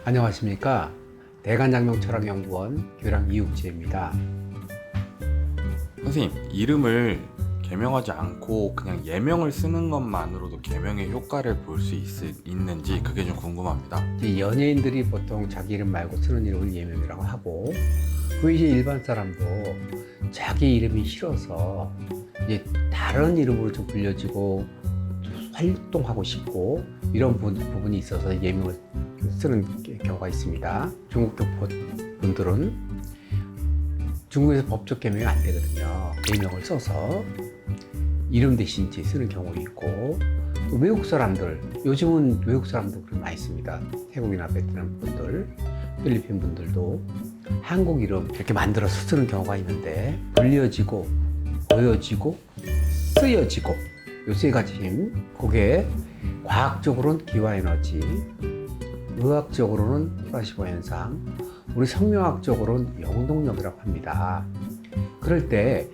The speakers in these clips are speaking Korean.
안녕하십니까. 대간장명철학연구원 교랑 이욱재입니다. 선생님, 이름을 개명하지 않고 그냥 예명을 쓰는 것만으로도 개명의 효과를 볼 수 있는지 그게 좀 궁금합니다. 이제 연예인들이 보통 자기 이름 말고 쓰는 이름을 예명이라고 하고, 그 이제 일반 사람도 자기 이름이 싫어서 이제 다른 이름으로 좀 불려지고 좀 활동하고 싶고 이런 부분이 있어서 예명을 쓰는 경우가 있습니다. 중국도 분들은 중국에서 법적 개명이 안 되거든요. 예명을 써서 이름 대신 이제 쓰는 경우도 있고, 또 외국 사람들, 요즘은 외국 사람도 그렇게 많이 씁니다. 태국이나 베트남 분들, 필리핀 분들도 한국 이름 이렇게 만들어서 쓰는 경우가 있는데, 불려지고, 보여지고, 쓰여지고, 요 세 가지 힘. 그게 과학적으로는 기화에너지, 의학적으로는 플라시보 현상, 우리 성명학적으로는 영동력이라고 합니다. 그럴 때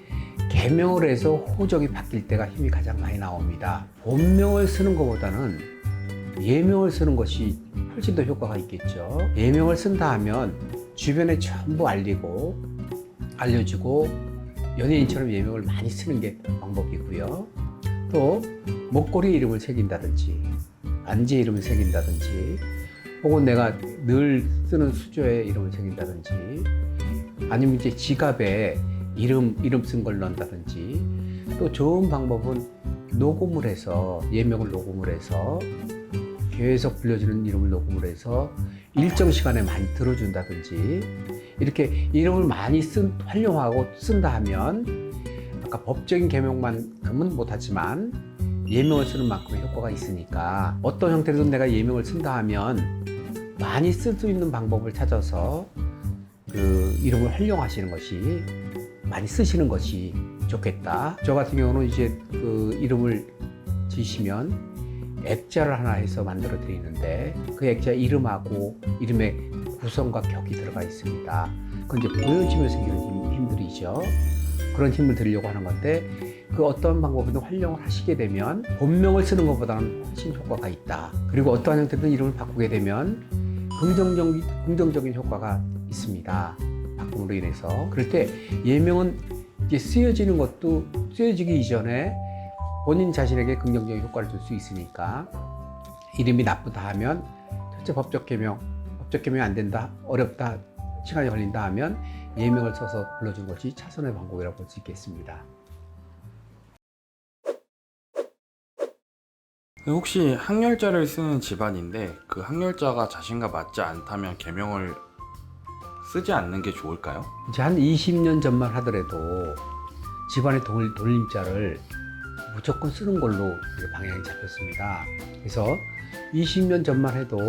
개명을 해서 호적이 바뀔 때가 힘이 가장 많이 나옵니다. 본명을 쓰는 것보다는 예명을 쓰는 것이 훨씬 더 효과가 있겠죠. 예명을 쓴다 하면 주변에 전부 알려주고 연예인처럼 예명을 많이 쓰는 게 방법이고요. 또 목걸이 이름을 새긴다든지 반지 이름을 새긴다든지, 혹은 내가 늘 쓰는 수조에 이름을 새긴다든지, 아니면 이제 지갑에 이름 쓴 걸 넣는다든지, 또 좋은 방법은 녹음을 해서, 예명을 녹음을 해서 계속 불려지는 이름을 녹음을 해서 일정 시간에 많이 들어준다든지, 이렇게 이름을 많이 활용하고 쓴다 하면 아까 법적인 개명만큼은 못하지만 예명을 쓰는 만큼의 효과가 있으니까, 어떤 형태로든 내가 예명을 쓴다 하면 많이 쓸 수 있는 방법을 찾아서 그 이름을 활용하시는 것이, 많이 쓰시는 것이 좋겠다. 저 같은 경우는 이제 그 이름을 지시면 액자를 하나 해서 만들어 드리는데, 그 액자 이름하고 이름의 구성과 격이 들어가 있습니다. 그건 이제 보여지면서 생기는 힘들이죠. 그런 힘을 드리려고 하는 건데, 그 어떤 방법이든 활용을 하시게 되면 본명을 쓰는 것보다는 훨씬 효과가 있다. 그리고 어떠한 형태든 이름을 바꾸게 되면 긍정적인 효과가 있습니다. 바꿈으로 인해서. 그럴 때 예명은 이제 쓰여지는 것도 쓰여지기 이전에 본인 자신에게 긍정적인 효과를 줄 수 있으니까, 이름이 나쁘다 하면 첫째 법적 개명이 안 된다, 어렵다, 시간이 걸린다 하면 예명을 써서 불러준 것이 차선의 방법이라고 볼 수 있겠습니다. 혹시 항렬자를 쓰는 집안인데 그 항렬자가 자신과 맞지 않다면 개명을 쓰지 않는 게 좋을까요? 이제 한 20년 전만 하더라도 집안의 돌림자를 무조건 쓰는 걸로 방향이 잡혔습니다. 그래서 20년 전만 해도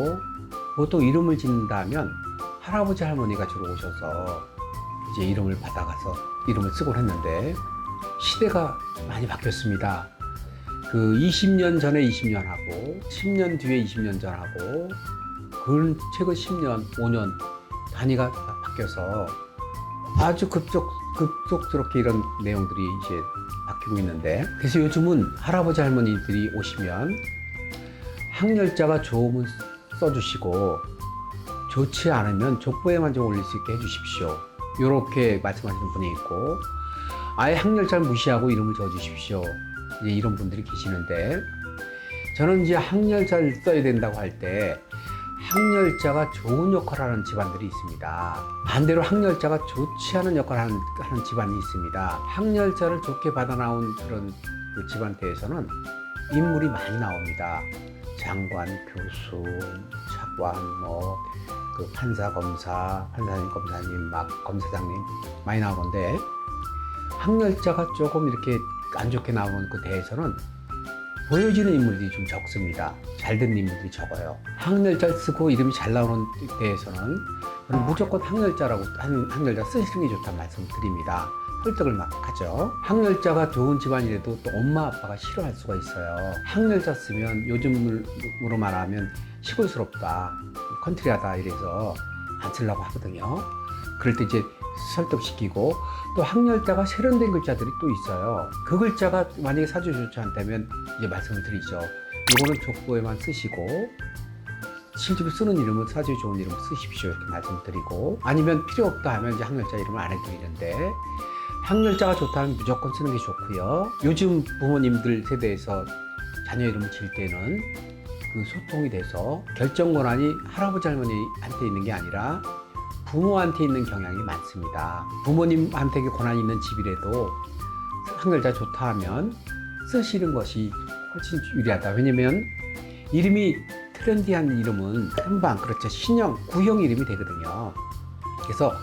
보통 이름을 짓는다 하면 할아버지 할머니가 주로 오셔서 이제 이름을 받아가서 이름을 쓰곤 했는데, 시대가 많이 바뀌었습니다. 그 20년 전에 20년 하고 10년 뒤에 20년 전 하고, 그 최근 10년, 5년 단위가 바뀌어서 아주 급속스럽게 이런 내용들이 이제 바뀌고 있는데, 그래서 요즘은 할아버지 할머니들이 오시면 항렬자가 좋으면 써주시고, 좋지 않으면 족보에만 좀 올릴 수 있게 해주십시오, 이렇게 말씀하시는 분이 있고, 아예 항렬자를 무시하고 이름을 지어주십시오, 이제 이런 분들이 계시는데, 저는 이제 항렬자를 써야 된다고 할 때 항렬자가 좋은 역할을 하는 집안들이 있습니다. 반대로 항렬자가 좋지 않은 역할을 하는 집안이 있습니다. 항렬자를 좋게 받아 나온 그런 그 집안대에서는 인물이 많이 나옵니다. 장관, 교수, 차관, 그 판사, 판사님, 검사님, 검사장님 많이 나오는데, 항렬자가 조금 이렇게 안 좋게 나오는 그 대에서는 보여지는 인물들이 좀 적습니다. 잘 된 인물들이 적어요. 항렬자 쓰고 이름이 잘 나오는 데에서는 저는 무조건 항렬자 쓰시는 게 좋다는 말씀을 드립니다. 설득을 막 하죠. 항렬자가 좋은 집안이라도 또 엄마 아빠가 싫어할 수가 있어요. 항렬자 쓰면 요즘으로 말하면 시골스럽다, 컨트리하다 이래서 안 쓰려고 하거든요. 그럴 때 이제 설득시키고, 또 항렬자가 세련된 글자들이 또 있어요. 그 글자가 만약에 사주에 좋지 않다면 이제 말씀을 드리죠. 이거는 족보에만 쓰시고 실제로 쓰는 이름은 사주에 좋은 이름 쓰십시오 이렇게 말씀드리고, 아니면 필요 없다 하면 이제 학렬자 이름을 안 해드리는데, 학렬자가 좋다면 무조건 쓰는 게 좋고요. 요즘 부모님들 세대에서 자녀 이름을 지을 때는 그 소통이 돼서 결정 권한이 할아버지 할머니한테 있는 게 아니라 부모한테 있는 경향이 많습니다. 부모님한테 권한이 있는 집이라도 학렬자 좋다 하면 쓰시는 것이 훨씬 유리하다. 왜냐면 이름이 트렌디한 이름은 금방, 그렇죠, 신형, 구형 이름이 되거든요. 그래서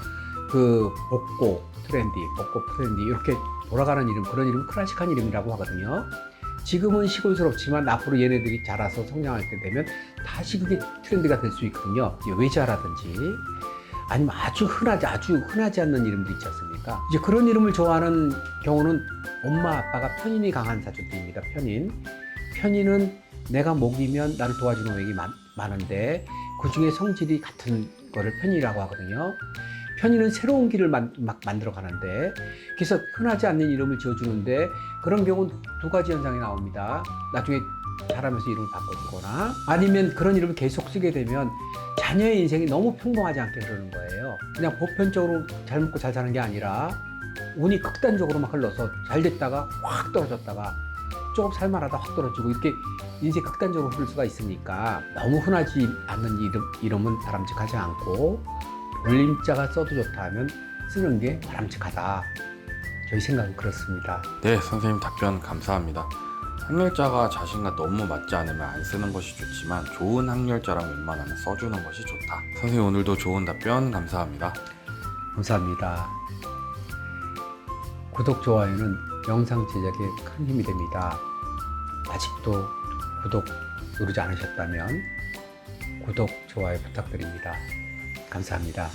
그 복고 트렌디, 복고 트렌디 이렇게 돌아가는 이름, 그런 이름은 클래식한 이름이라고 하거든요. 지금은 시골스럽지만 앞으로 얘네들이 자라서 성장할 때 되면 다시 그게 트렌드가 될 수 있거든요. 외자라든지 아니면 아주 흔하지 않는 이름도 있지 않습니까? 이제 그런 이름을 좋아하는 경우는 엄마 아빠가 편인이 강한 사주들입니다. 편인은 내가 목이면 나를 도와주는 획이 많은데 그 중에 성질이 같은 거를 편인이라고 하거든요. 편인은 새로운 길을 막 만들어 가는데, 그래서 흔하지 않는 이름을 지어주는데 그런 경우는 두 가지 현상이 나옵니다. 나중에 자라면서 이름을 바꿔주거나, 아니면 그런 이름을 계속 쓰게 되면 자녀의 인생이 너무 평범하지 않게 흐르는 거예요. 그냥 보편적으로 잘 먹고 잘 사는 게 아니라 운이 극단적으로 막 흘러서 잘 됐다가 확 떨어졌다가 조금 살만하다 확 떨어지고, 이렇게 인생 극단적으로 흐를 수가 있으니까 너무 흔하지 않는 이름은 바람직하지 않고, 돌림자가 써도 좋다 하면 쓰는 게 바람직하다. 저희 생각은 그렇습니다. 네, 선생님 답변 감사합니다. 학렬자가 자신과 너무 맞지 않으면 안 쓰는 것이 좋지만 좋은 학렬자랑 웬만하면 써주는 것이 좋다. 선생님 오늘도 좋은 답변 감사합니다. 감사합니다. 구독, 좋아요는 영상 제작에 큰 힘이 됩니다. 아직도 구독 누르지 않으셨다면 구독, 좋아요 부탁드립니다. 감사합니다.